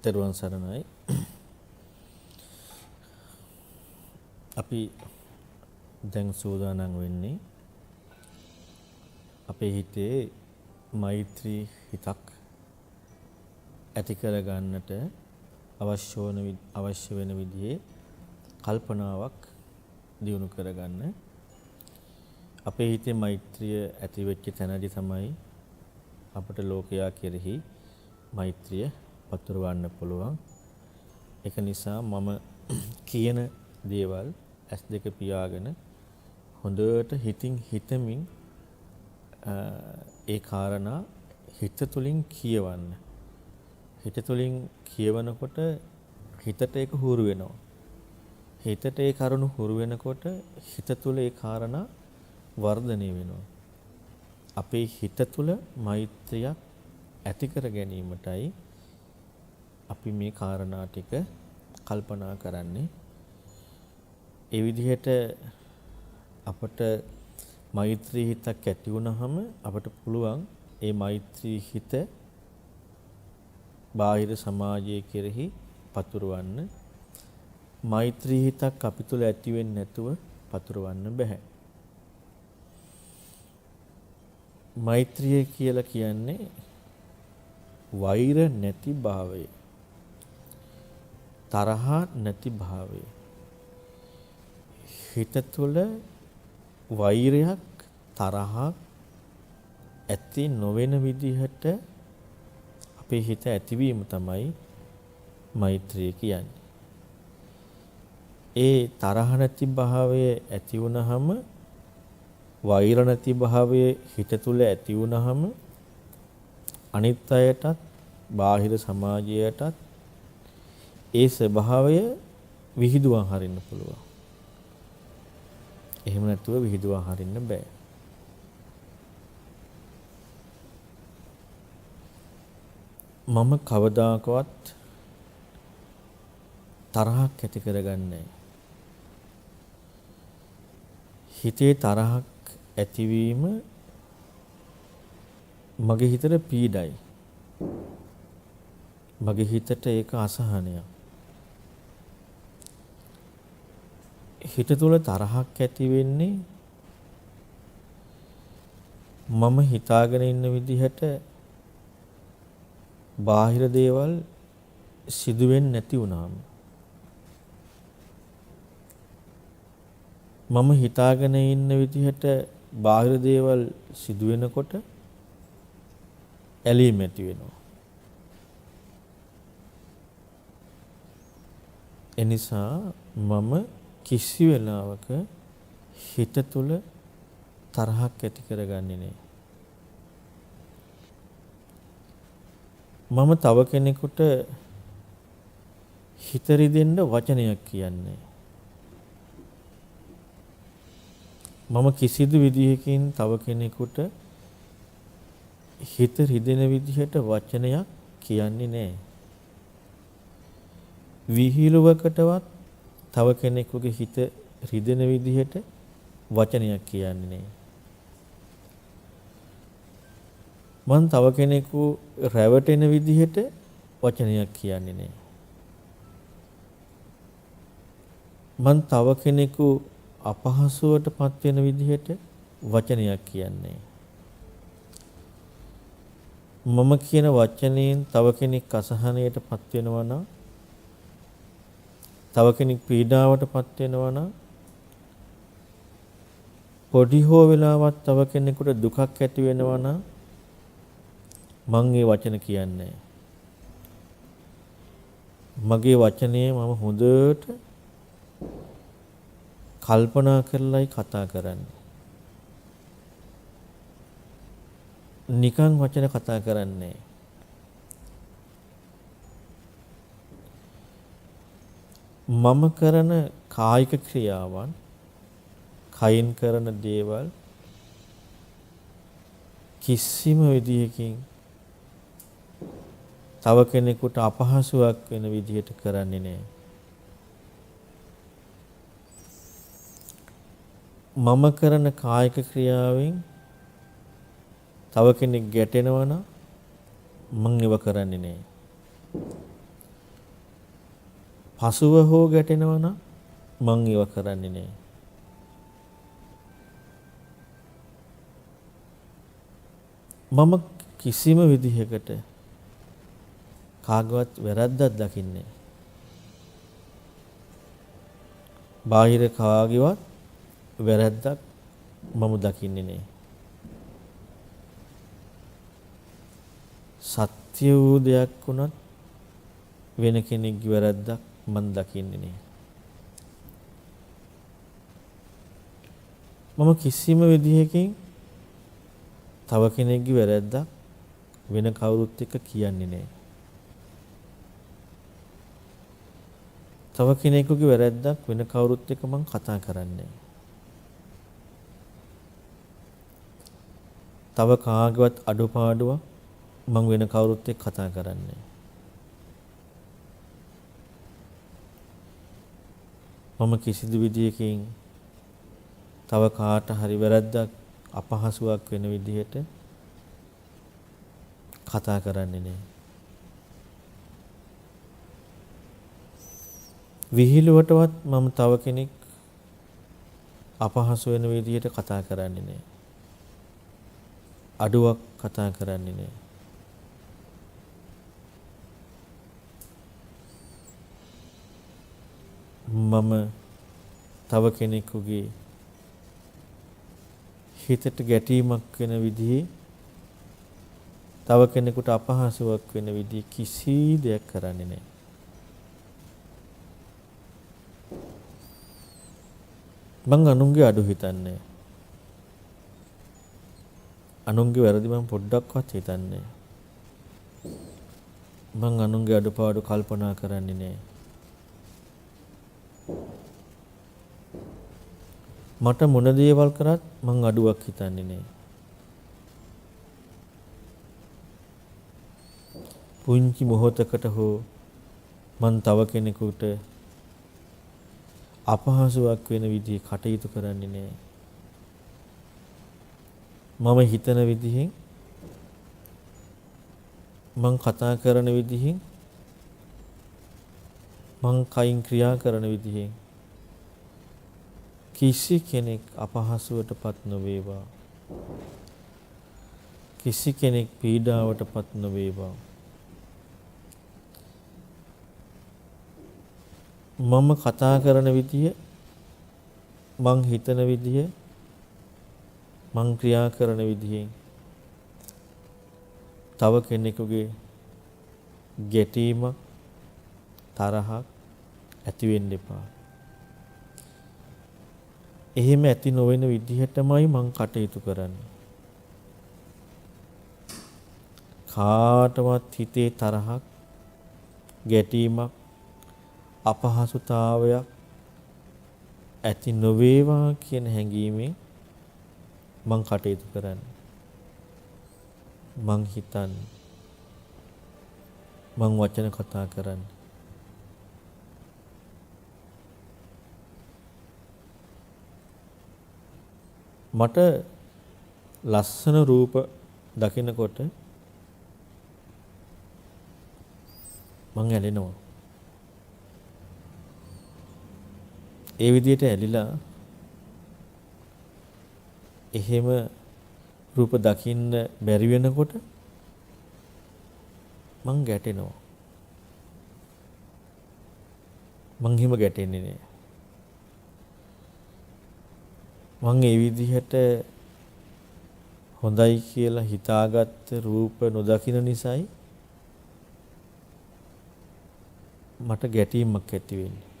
තෙරුවන් සරණයි. අපි දැන් සූදානම් වෙන්නේ අපේ හිතේ මෛත්‍රී හිතක් ඇති කරගන්නට අවශ්‍ය වෙන විදිහේ කල්පනාවක් දියුණු කරගන්න. අපේ හිතේ මෛත්‍රිය ඇති වෙච්ච තැනදී තමයි අපට ලෝකයා කෙරෙහි මෛත්‍රිය පතුරවන්න පුළුවන්. ඒක නිසා මම කියන දේවල් S2 පියාගෙන හොඳට හිතමින් ඒ කාරණා හිත තුලින් කියවන්න. හිත තුලින් කියවනකොට හිතට ඒක හුරු වෙනවා. හිතට ඒ කරුණු හුරු වෙනකොට හිත තුල ඒ කාරණා වර්ධනය වෙනවා. අපේ හිත තුල මෛත්‍රියක් ඇති කර ගැනීමටයි අපි මේ කාරණා ටික කල්පනා කරන්නේ. ඒ විදිහට අපට මෛත්‍රී හිතක් ඇති වුණාම අපට පුළුවන් ඒ මෛත්‍රී හිත බාහිර සමාජයේ කෙරෙහි පතුරවන්න. මෛත්‍රී හිතක් අපි තුල ඇති වෙන්නේ නැතුව පතුරවන්න බෑ. මෛත්‍රිය කියලා කියන්නේ වෛර නැති භාවය. තරහ නැති භාවය. හිත තුළ වෛරයක් තරහක් ඇති නොවන විදිහට අපේ හිත ඇතිවීම තමයි මෛත්‍රිය කියන්නේ. ඒ තරහ නැති භාවය ඇති වුණාම වෛර නැති භාවය හිත තුළ ඇති වුණාම අනිත් අයටත් බාහිර සමාජයටත් ඒ ස්වභාවය විහිදුවා හරින්න පුළුවන්. එහෙම නැතුව විහිදුවා හරින්න බෑ. මම කවදාකවත් තරහක් ඇති කරගන්නේ හිතේ තරහක් ඇතිවීම මගේ හිතට පීඩයි. මගේ හිතට ඒක අසහනයක්. හිත තුළ තරහක් ඇති වෙන්නේ මම හිතාගෙන ඉන්න විදිහට බාහිර දේවල් සිදු වෙන්නේ නැති වුණාම. මම හිතාගෙන ඉන්න විදිහට බාහිර දේවල් සිදු වෙනකොට ඇලීම ඇති වෙනවා. එනිසා මම කිසි වෙලාවක හිත තුළ තරහක් ඇති කරගන්නේ නැහැ. මම තව කෙනෙකුට හිත රිදෙන්න වචනයක් කියන්නේ. මම කිසිදු විදිහකින් තව කෙනෙකුට හිත රිදෙන විදිහට වචනයක් කියන්නේ නැහැ. විහිළුවකටවත් තව කෙනෙකුගේ හිත රිදෙන විදිහට වචනයක් කියන්නේ නැහැ. මං තව කෙනෙකු රැවටෙන විදිහට වචනයක් කියන්නේ නැහැ. මං තව කෙනෙකු අපහසුවට පත් වෙන විදිහට වචනයක් කියන්නේ. මම කියන වචනයෙන් තව කෙනෙක් අසහනයට පත් වෙනවා නම් තව කෙනෙක් පීඩාවට පත් වෙනවා නම් පොඩි හෝ වෙලාවක් තව කෙනෙකුට දුකක් ඇති වෙනවා නම් මං ඒ වචන කියන්නේ. මගේ වචනේ මම හොඳට කල්පනා කරලායි කතා කරන්නේ. නිකන් වචන කතා කරන්නේ. මම කරන කායික ක්‍රියාවන් කයින් කරන දේවල් කිසිම විදියකින් තව කෙනෙකුට අපහසුයක් වෙන විදිහට කරන්නේ නැහැ. මම කරන කායික ක්‍රියාවෙන් තව කෙනෙක් ගැටෙනවා නම් මං ඒව කරන්නේ නැහැ. පසුව හෝ ගැටෙනවා නම් මං ඒව කරන්නේ නෑ. මම කිසිම විදිහකට කාගවත් වැරද්දක් දකින්නේ. බාහිර කාගේවත් වැරද්දක් මම දකින්නේ නෑ. සත්‍ය වූ දෙයක් වුණත් වෙන කෙනෙක්ගේ වැරද්දක් මම දකින්නේ නෑ. මම කිසිම විදිහකින් තව කෙනෙක්ගේ වැරද්දක් වෙන කවුරුත් එක්ක කියන්නේ නෑ. තව කෙනෙකුගේ වැරද්දක් වෙන කවුරුත් එක්ක මම කතා කරන්නේ. තව කාගේවත් අඩුපාඩුවක් මම වෙන කවුරුත් එක්ක කතා කරන්නේ. මම කිසිදු විදියකින් තව කාට හරි වැරද්දක් අපහසුයක් වෙන විදිහට කතා කරන්නේ නෑ. විහිළුවටවත් මම තව කෙනෙක් අපහසු වෙන විදිහට කතා කරන්නේ නෑ. අඩුවක් කතා කරන්නේ නෑ. මම තව කෙනෙකුගේ හිතට ගැටීමක් වෙන විදිහේ තව කෙනෙකුට අපහසුයක් වෙන විදිහේ කිසි දෙයක් කරන්නේ නැහැ. මං අනුන්ගේ අඩු හිතන්නේ. අනුන්ගේ වැරදි මම පොඩ්ඩක්වත් හිතන්නේ. මං අනුන්ගේ අඩුපාඩු කල්පනා කරන්නේ නැහැ. මට මොන දේවල් කරත් මං අඩුවක් හිතන්නේ නෑ. පුංචි මොහොතකට හෝ මං තව කෙනෙකුට අපහසුයක් වෙන විදිහේ කටයුතු කරන්නේ නෑ. මම හිතන විදිහෙන් මං කතා කරන විදිහෙන් මං කයින් ක්‍රියා කරන විදිහෙන් කිසි කෙනෙක් අපහසුවටපත් නොවේවා. කිසි කෙනෙක් පීඩාවටපත් නොවේවා. මම කතා කරන විදිය, මං හිතන විදිය, මං ක්‍රියා කරන විදියෙන් තව කෙනෙකුගේ ගැටීමක්, තරහක් ඇති වෙන්න එපා. එහෙම ඇති නොවන විදිහටමයි මං කටයුතු කරන්නේ. කාටවත් හිතේ තරහක්, ගැටීමක්, අපහසුතාවයක් ඇති නොවේවා කියන හැඟීමෙන් මං කටයුතු කරන්නේ. මං හිතන්නේ. මං වචන කතා කරන්නේ. මට ලස්සන රූප දකිනකොට මං ඇලෙනවා. ඒ විදිහට ඇලිලා එහෙම රූප දකින්න බැරි වෙනකොට මං ගැටෙනවා. මං හිම ගැටෙන්නේ නෑ. මං ඒ විදිහට හොඳයි කියලා හිතාගත්ත රූප නොදකින නිසායි මට ගැටීමක් ඇති වෙන්නේ.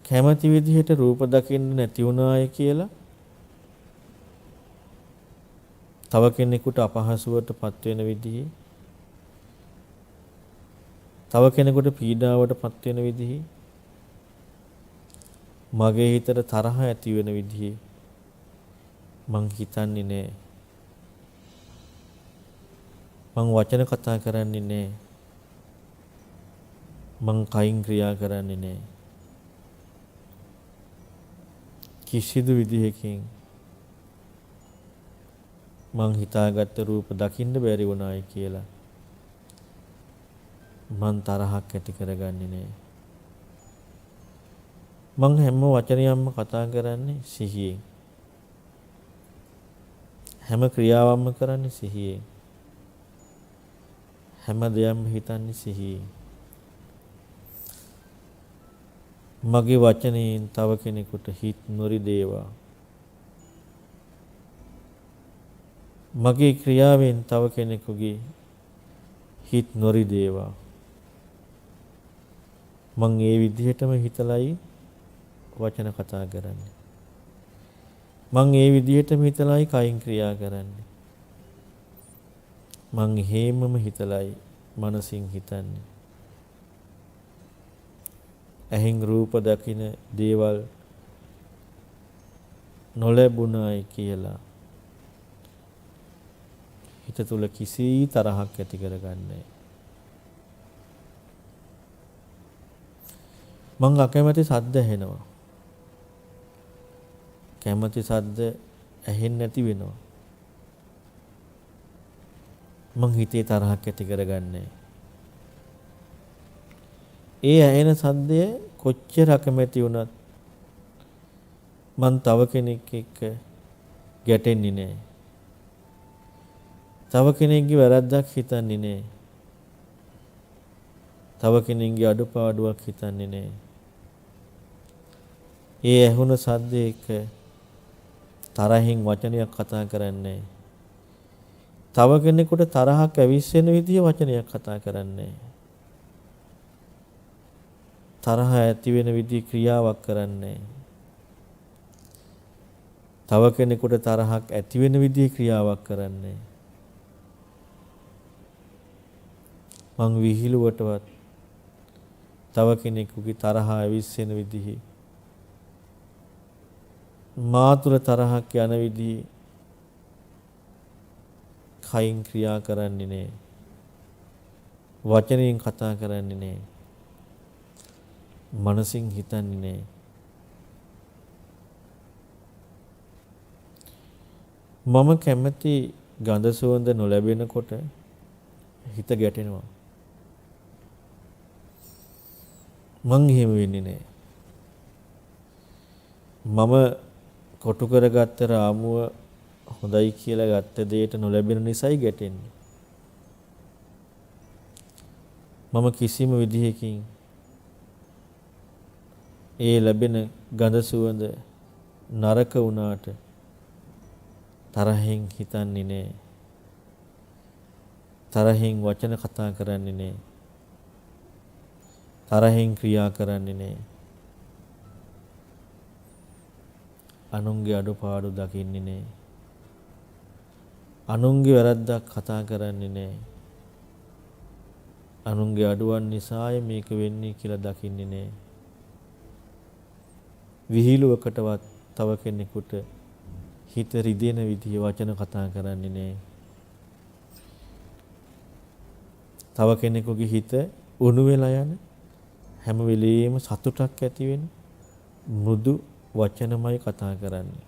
කැමති විදිහට රූප දකින්න නැති වුණාය කියලා තව කෙනෙකුට අපහසුවටපත් වෙන විදිහේ, තව කෙනෙකුට පීඩාවටපත් වෙන විදිහේ, මගේ හිතට තරහ ඇති වෙන විදිහේ මං හිතන්නේ නෑ. මං වචන කතා කරන්නේ නෑ. මං කයින් ක්‍රියා කරන්නේ නෑ. කිසිදු විදිහකින් මං හිතාගත්ත රූප දකින්න බැරි වුණායි කියලා මං තරහක් ඇති කරගන්නේ නෑ. මං හැම වචනයක්ම කතා කරන්නේ සිහියෙන්. හැම ක්‍රියාවක්ම කරන්නේ සිහියෙන්. හැම දෙයක්ම හිතන්නේ සිහියෙන්. මගේ වචනයෙන් තව කෙනෙකුට හිත නොරිදේවා. මගේ ක්‍රියාවෙන් තව කෙනෙකුගේ හිත නොරිදේවා. මං ඒ විදිහටම හිතලයි වචන කතා කරන්නේ. මං ඒ විදිහටම හිතලයි කයින් ක්‍රියා කරන්නේ. මං හේමම හිතලයි මනසින් හිතන්නේ. ඇහෙන් රූප දකින දේවල් නොලැබුණායි කියලා හිත තුල කිසි තරහක් ඇති කරගන්නේ. මං අකමැති සද්ද ඇහෙනවා. කැමති සද්ද ඇහෙන්නේ නැති වෙනවා. මං හිතේ තරහක් ඇති කරගන්නේ. ඒ ඇහෙන සද්දය කොච්චර අකමැති වුණත් මං තව කෙනෙක් එක්ක ගැටෙන්නේ නැහැ. තව කෙනෙක්ගේ වැරද්දක් හිතන්නේ නැහැ. තව කෙනෙක්ගේ අඩුපාඩුවක් හිතන්නේ නැහැ. ඒ ඇහුන සද්දයක තරහින් වචනයක් කතා කරන්නේ. තව කෙනෙකුට තරහක් ඇවිස්සෙන විදිය වචනයක් කතා කරන්නේ. තරහ ඇති වෙන විදිය ක්‍රියාවක් කරන්නේ. තව කෙනෙකුට තරහක් ඇති වෙන විදිය ක්‍රියාවක් කරන්නේ. මං විහිළුවටවත් තව කෙනෙකුගේ තරහ ඇවිස්සෙන විදිහේ මාතුල තරහක් යන විදිහේ කයින් ක්‍රියා කරන්නේ නෑ. වචනයෙන් කතා කරන්නේ නෑ. මනසින් හිතන්නේ නෑ. මම කැමති ගඳ සුවඳ නොලැබෙනකොට හිත ගැටෙනවා. මං එහෙම වෙන්නේ නෑ. මම කොටු කරගත්ත රාමුව හොඳයි කියලා ගත්ත දෙයට නොලැබෙන නිසායි ගැටෙන්නේ. මම කිසිම විදිහකින් ඒ ලැබෙන ගඳ සුවඳ නරක වුණාට තරහෙන් හිතන්නේ නෑ. තරහෙන් වචන කතා කරන්නේ නෑ. තරහෙන් ක්‍රියා කරන්නේ නෑ. අනුන්ගේ අඩුපාඩු දකින්නේ නෑ. අනුන්ගේ වැරද්දක් කතා කරන්නේ නෑ. අනුන්ගේ අඩුවන් නිසාය මේක වෙන්නේ කියලා දකින්නේ නෑ. විහිළුවකටවත් තව කෙනෙකුට හිත රිදෙන විදිහේ වචන කතා කරන්නේ නෑ. තව කෙනෙකුගේ හිත උණු වෙලා යන හැම වෙලෙම සතුටක් ඇති වෙන මෘදු වචනමයි කතා කරන්නේ.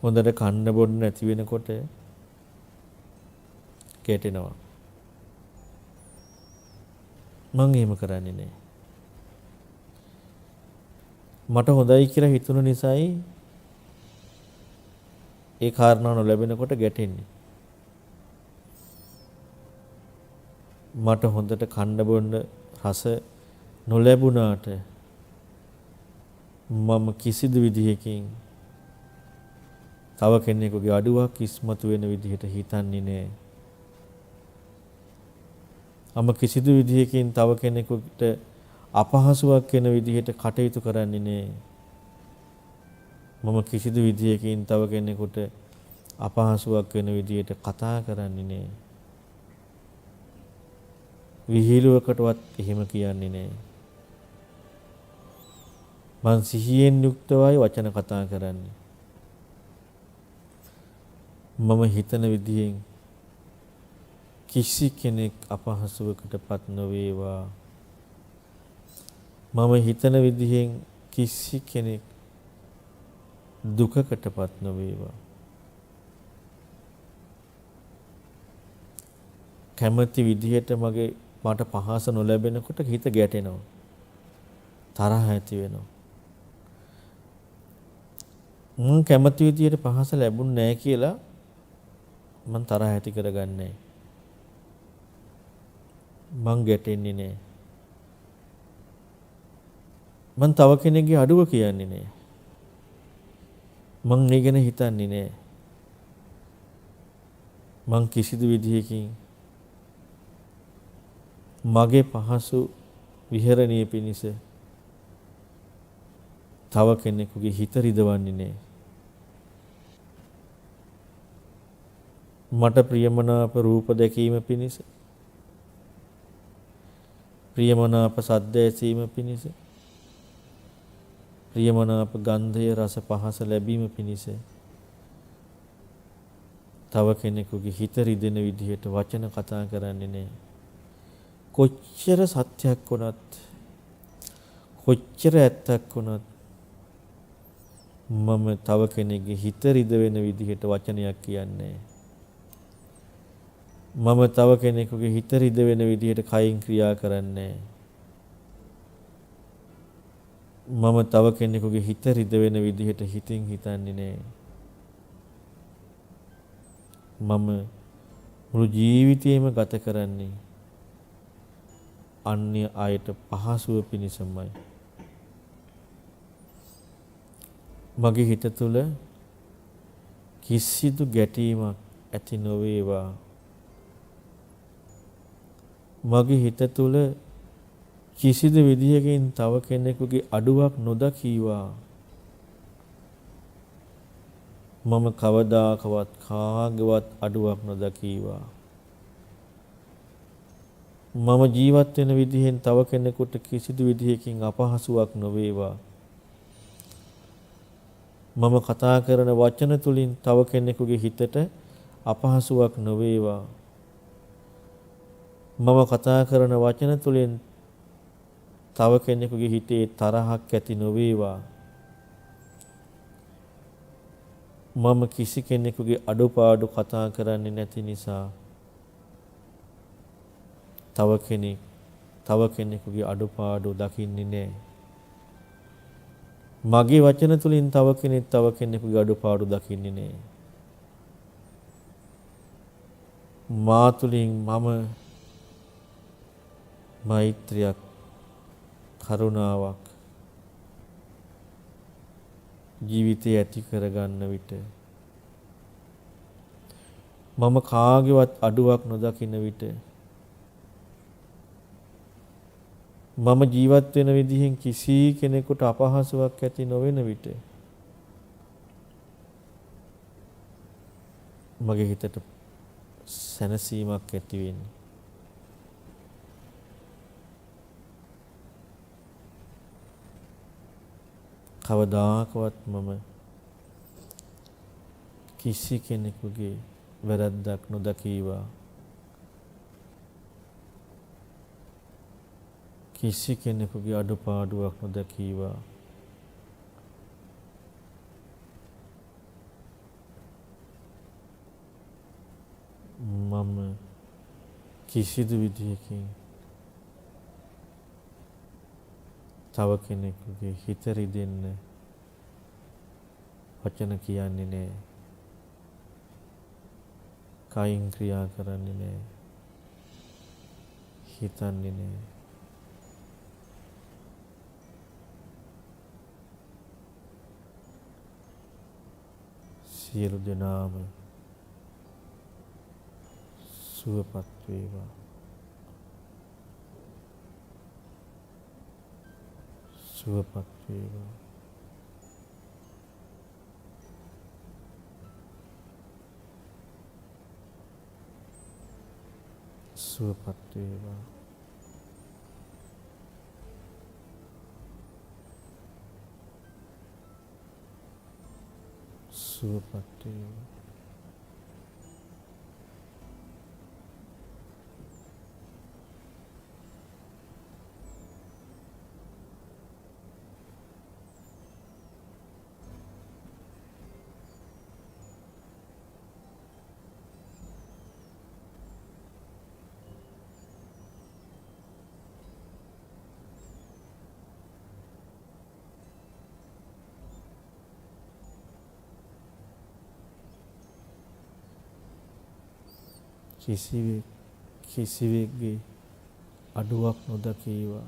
හොඳට කන්න බොන්න නැති වෙනකොට කැටෙනවා. මං එහෙම කරන්නේ නෑ. මට හොඳයි කියලා හිතුන නිසායි ඒ කාරණා නොලැබෙනකොට ගැටෙන්නේ. මට හොඳට කන්න බොන්න රස නොලැබුණාට මම කිසිදු විදිහකින් තව කෙනෙකුගේ අඩුවක් ඉස්මතු වෙන විදිහට හිතන්නේ නෑ. මම කිසිදු විදිහකින් තව කෙනෙකුට අපහසුයක් වෙන විදිහට කටයුතු කරන්නේ නෑ. මම කිසිදු විදිහකින් තව කෙනෙකුට අපහසුයක් වෙන විදිහට කතා කරන්නේ නෑ. විහිළුවකටවත් එහෙම කියන්නේ නෑ. මං සිහියෙන් යුක්තවයි වචන කතා කරන්නේ. මම හිතන විදිහෙන් කිසි කෙනෙක් අපහසුවකටපත් නොවේවා. මම හිතන විදිහෙන් කිසි කෙනෙක් දුකකටපත් නොවේවා. කැමති විදිහට මට පහස නොලැබෙනකොට හිත ගැටෙනවා. තරහ ඇති වෙනවා. මම කැමති විදිහට පහස ලැබුණ නැහැ කියලා මං තරහ ඇති කරගන්නේ. මං ගැටෙන්නේ නැහැ. මං තව කෙනෙක්ගේ අඩුව කියන්නේ නැහැ. මං ඒ ගැන හිතන්නේ නැහැ. මං කිසිදු විදිහකින් මගේ පහසු විහරණීය පිණිස තව කෙනෙකුගේ හිත රිදවන්නේ නැහැ. මට ප්‍රියමනාප රූප දැකීම පිණිස, ප්‍රියමනාප සද්ද ඇසීම පිණිස, ප්‍රියමනාප ගන්ධය රස පහස ලැබීම පිණිස තව කෙනෙකුගේ හිත රිදෙන විදිහට වචන කතා කරන්නේ නැහැ. කොච්චර සත්‍යක් වුණත්, කොච්චර ඇත්තක් වුණත් මම තව කෙනෙකුගේ හිත රිදවෙන විදිහට වචනයක් කියන්නේ. මම තව කෙනෙකුගේ හිත රිදවෙන විදිහට කයින් ක්‍රියා කරන්නේ. මම තව කෙනෙකුගේ හිත රිදවෙන විදිහට හිතින් හිතන්නේ නැහැ. මම මුළු ජීවිතේම ගත කරන්නේ අන්‍ය අයට පහසුව පිණිසමයි. මගේ හිත තුළ කිසිදු ගැටීමක් ඇති නොවේවා. මගේ හිත තුළ කිසිදු විදියකින් තව කෙනෙකුගේ අඩුවක් නොදකීවා. මම කවදාකවත් කාගේවත් අඩුවක් නොදකීවා. මම ජීවත් වෙන විදිහෙන් තව කෙනෙකුට කිසිදු විදිහකින් අපහසුාවක් නොවේවා. මම කතා කරන වචන තුලින් තව කෙනෙකුගේ හිතට අපහසුාවක් නොවේවා. මම කතා කරන වචන තුලින් තව කෙනෙකුගේ හිතේ තරහක් ඇති නොවේවා. මම කිසි කෙනෙකුගේ අඩුපාඩු කතා කරන්නේ නැති නිසා තව කෙනෙකුගේ අඩුපාඩු දකින්නේ නැහැ. මගේ වචන තුලින් තව කෙනෙකුගේ අඩුපාඩු දකින්නේ නැහැ. මා තුලින් මම මෛත්‍රියක්, කරුණාවක් ජීවිතේ ඇති කරගන්න විට මම කාගේවත් අඩුවක් නොදකින විට මම ජීවත් වෙන විදිහෙන් කිසි කෙනෙකුට අපහසුාවක් ඇති නොවන විට මගේ හිතට සැනසීමක් ඇති වෙන්නේ. කවදාකවත් මම කිසි කෙනෙකුගේ වැරද්දක් නොදකීවා. කිසි කෙනෙකුගේ අඩුපාඩුවක් නොදකීවා. මම කිසිදු විදියකින් තව කෙනෙකුගේ හිත රිදෙන්න වචන කියන්නේ නැහැ. කයින් ක්‍රියා කරන්නේ නැහැ. හිතන්නේ නැහැ. සියලු දෙනාම සුවපත් වේවා. සුවපත් වේවා. සුවපත් වේවා. සුවපත් වේවා. කිසිවෙක්ගේ අඩුවක් නොදකීවා.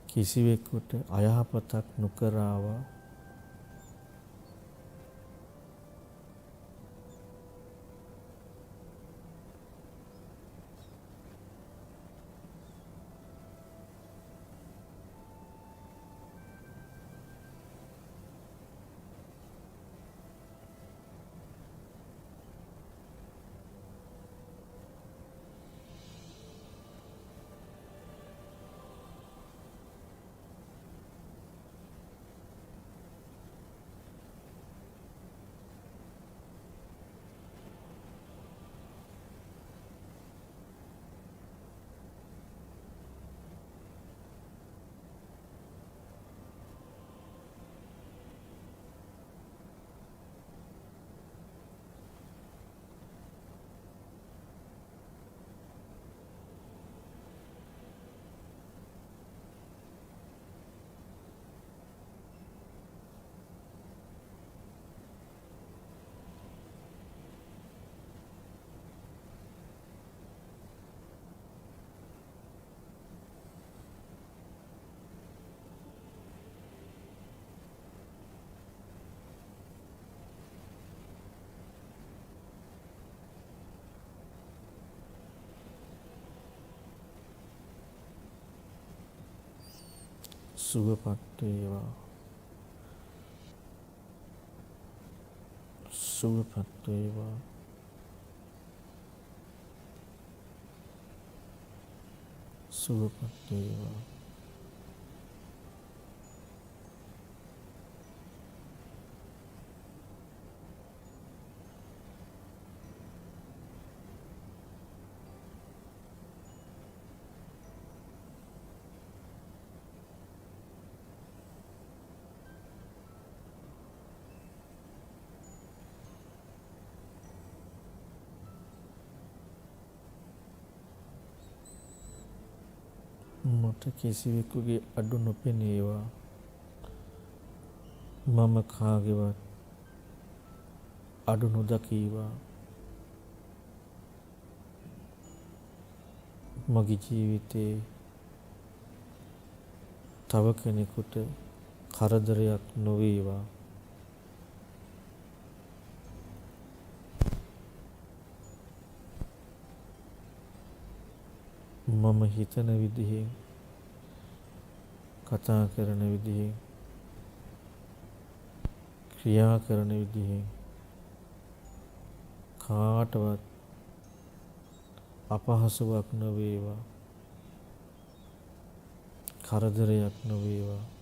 කිසිවෙකුට අයහපතක් නොකරාවා. සුවපත් වේවා. සුවපත් වේවා. සුවපත් වේවා. මට කිසිවෙකුගේ අඩු නොපෙනේවා. මම කාගේවත් අඩු නොදකීවා. මගේ ජීවිතේ තව කෙනෙකුට කරදරයක් නොවේවා. මම හිතන විදිහෙන් කතා කරන විදිහෙන් ක්‍රියා කරන විදිහෙන් කාටවත් අපහසුයක් නොවේවා. කරදරයක් නොවේවා.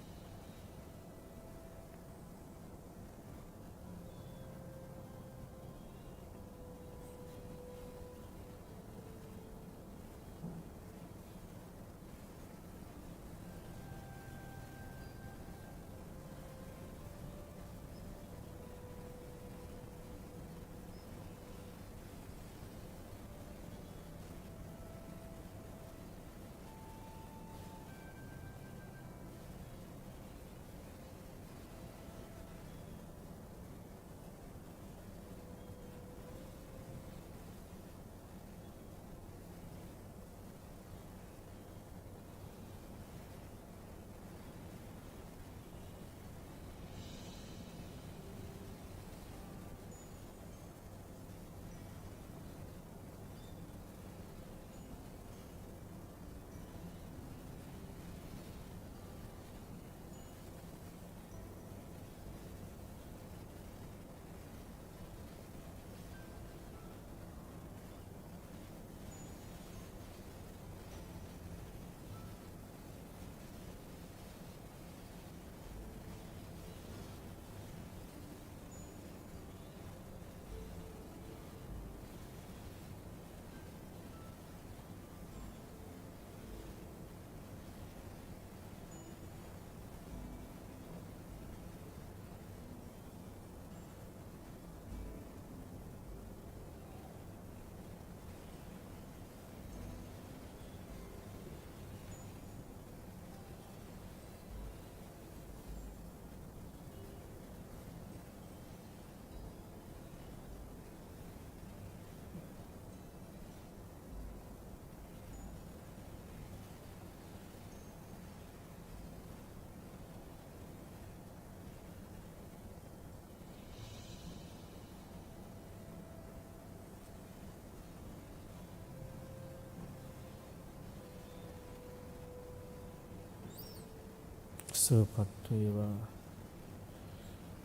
සුවපත් වේවා.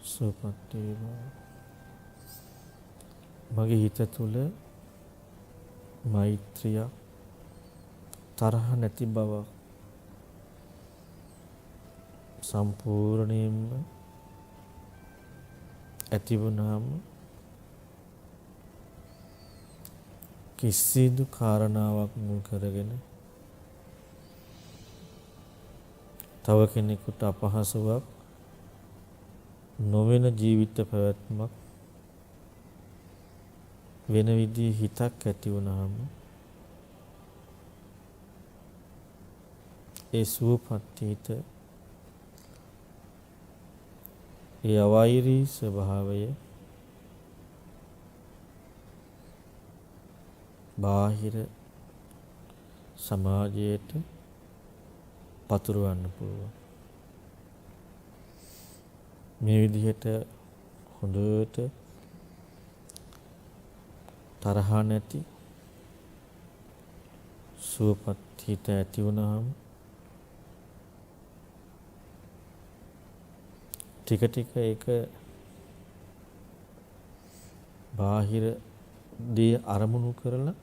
සුවපත් වේවා. මගේ හිත තුළ මෛත්‍රිය තරහ නැති බව සම්පූර්ණයෙන්ම ඇති වුණාම කිසිදු කාරණාවක් මුල් කරගෙන තව කෙනෙකුට අපහසුාවක් නොවන ජීවිත පැවැත්මක් වෙන විදිහේ හිතක් ඇති වුණාම ඒ සුවපත් හිත ඒ අවෛරී ස්වභාවය බාහිර සමාජයට පතුරවන්න පුළුවන්. මේ විදිහට හොඳට තරහ නැති සුවපත් හිත ඇති වුණාම ටික ටික ඒක බාහිර දේ අරමුණු කරලා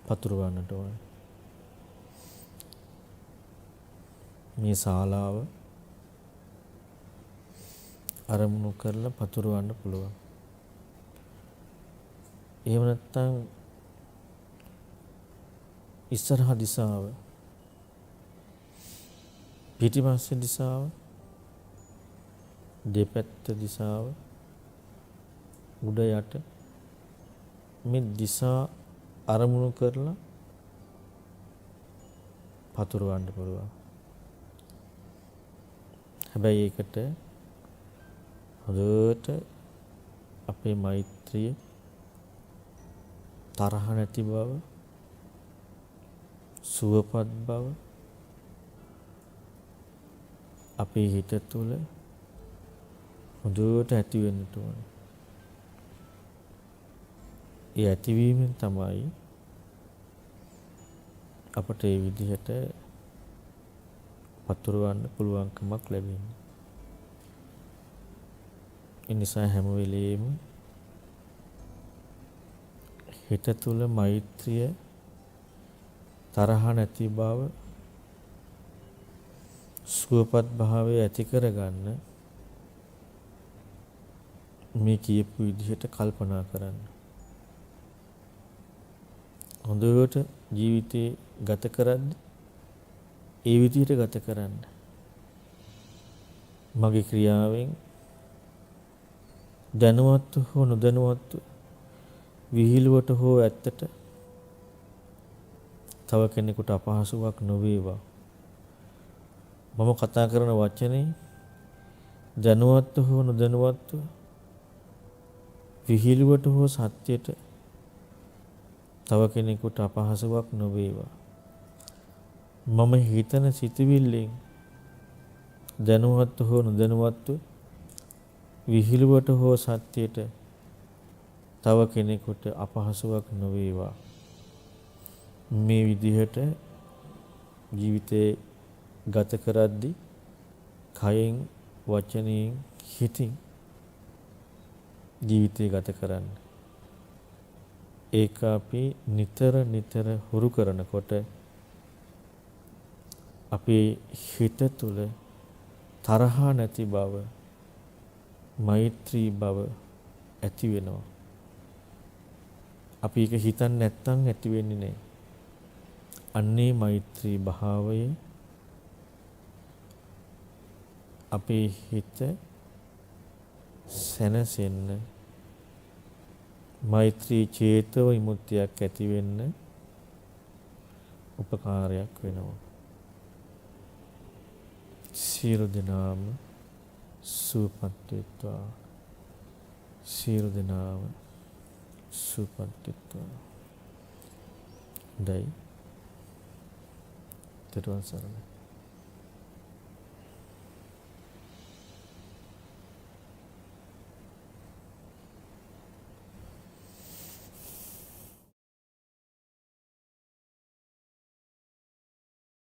පතුරවන්නට ඕනේ. මේ ශාලාව අරමුණු කරලා පතුරවන්න පුළුවන්. එහෙම නැත්නම් ඉස්සරහ දිශාව, පිටිපස්සේ දිශාව, දෙපැත්ත දිශාව, උඩ යට මේ දිශා අරමුණු කරලා පතුරවන්න පුළුවන්. හැබැයි ඒකට හොඳට අපේ මෛත්‍රිය තරහ නැති බව, සුවපත් බව අපේ හිත තුළ හොඳට ඇති වෙන්න ඕනේ. ඒ ඇතිවීමෙන් තමයි අපට ඒ විදිහට පතුරවන්න පුළුවන්කමක් ලැබෙන්නේ. ඒ නිසා හැම වෙලෙම හිත තුළ මෛත්‍රිය තරහ නැති බව, සුවපත් භාවය ඇති කරගන්න මේ කියපු විදිහට කල්පනා කරන්න. හොඳට ජීවිතේ ගත කරද්දී ඒ විදිහට ගත කරන්න. මගේ ක්‍රියාවෙන් දැනුවත්ව හෝ නොදැනුවත්ව විහිළුවට හෝ ඇත්තට තව කෙනෙකුට අපහසුාවක් නොවේවා. මම කතා කරන වචනේ දැනුවත්ව හෝ නොදැනුවත්ව විහිළුවට හෝ සත්‍යයට තව කෙනෙකුට අපහසුාවක් නොවේවා. මම හිතන සිතුවිල්ලෙන් දැනුවත්ව හෝ නොදැනුවත්ව විහිළුවට හෝ සත්‍යයට තව කෙනෙකුට අපහසුාවක් නොවේවා. මේ විදිහට ජීවිතේ ගත කරද්දී කයෙන්, වචනයෙන්, හිතින් ජීවිතේ ගත කරන්න. ඒක අපි නිතර හුරු කරනකොට අපේ හිත තුළ තරහා නැති බව, මෛත්‍රී බව ඇති වෙනවා. අපි ඒක හිතන්නේ නැත්නම් ඇති වෙන්නේ නැහැ. අන්නේ මෛත්‍රී භාවය අපේ හිත සැනසෙන්න, මෛත්‍රී චේතෝ විමුක්තියක් ඇති වෙන්න උපකාරයක් වෙනවා. සියලු දෙනාම සුවපත් වෙත්වා. සියලු දෙනාම සුවපත් වෙත්වා. දෛ තෙරුවන් සරණයි.